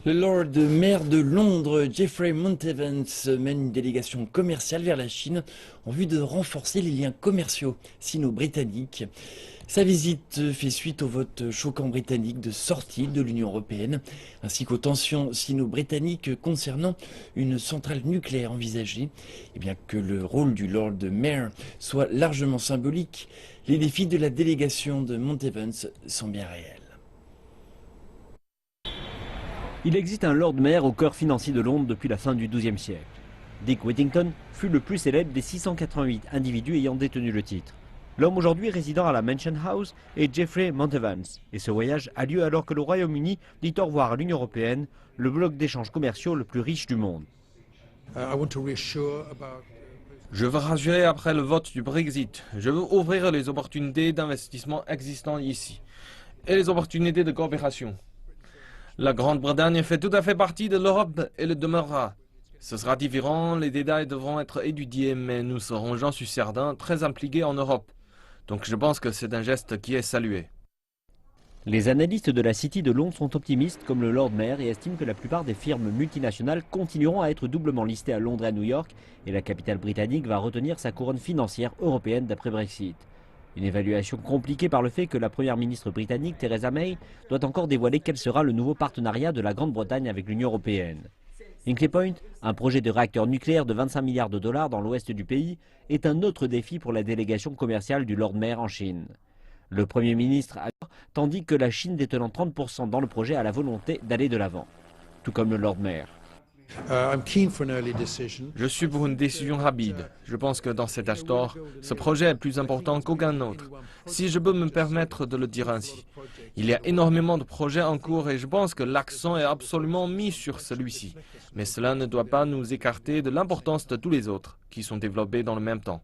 Le Lord maire de Londres, Geoffrey Montevans, mène une délégation commerciale vers la Chine en vue de renforcer les liens commerciaux sino-britanniques. Sa visite fait suite au vote choquant britannique de sortie de l'Union européenne, ainsi qu'aux tensions sino-britanniques concernant une centrale nucléaire envisagée. Et bien que le rôle du Lord Mayor soit largement symbolique, les défis de la délégation de Montevans sont bien réels. Il existe un Lord Mayor au cœur financier de Londres depuis la fin du XIIe siècle. Dick Whittington fut le plus célèbre des 688 individus ayant détenu le titre. L'homme aujourd'hui résidant à la Mansion House est Geoffrey Montevans. Et ce voyage a lieu alors que le Royaume-Uni dit au revoir à l'Union européenne, le bloc d'échanges commerciaux le plus riche du monde. Je veux rassurer après le vote du Brexit. Je veux ouvrir les opportunités d'investissement existantes ici et les opportunités de coopération. La Grande-Bretagne fait tout à fait partie de l'Europe et le demeurera. Ce sera différent, les détails devront être étudiés, mais nous serons, j'en suis certain, très impliqués en Europe. Donc je pense que c'est un geste qui est salué. Les analystes de la City de Londres sont optimistes comme le Lord Mayor et estiment que la plupart des firmes multinationales continueront à être doublement listées à Londres et à New York et la capitale britannique va retenir sa couronne financière européenne d'après Brexit. Une évaluation compliquée par le fait que la première ministre britannique Theresa May doit encore dévoiler quel sera le nouveau partenariat de la Grande-Bretagne avec l'Union européenne. Hinkley Point, un projet de réacteur nucléaire de 25 milliards de dollars dans l'ouest du pays, est un autre défi pour la délégation commerciale du Lord Mayor en Chine. Le Premier ministre a tandis que la Chine détenant 30% dans le projet a la volonté d'aller de l'avant, tout comme le Lord Mayor. Je suis pour une décision rapide. Je pense que dans cet âge d'or, ce projet est plus important qu'aucun autre, si je peux me permettre de le dire ainsi. Il y a énormément de projets en cours et je pense que l'accent est absolument mis sur celui-ci. Mais cela ne doit pas nous écarter de l'importance de tous les autres, qui sont développés dans le même temps.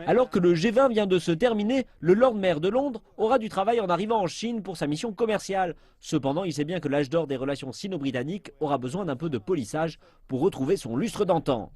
Alors que le G20 vient de se terminer, le Lord Mayor de Londres aura du travail en arrivant en Chine pour sa mission commerciale. Cependant, il sait bien que l'âge d'or des relations sino-britanniques aura besoin d'un peu de polissage pour retrouver son lustre d'antan.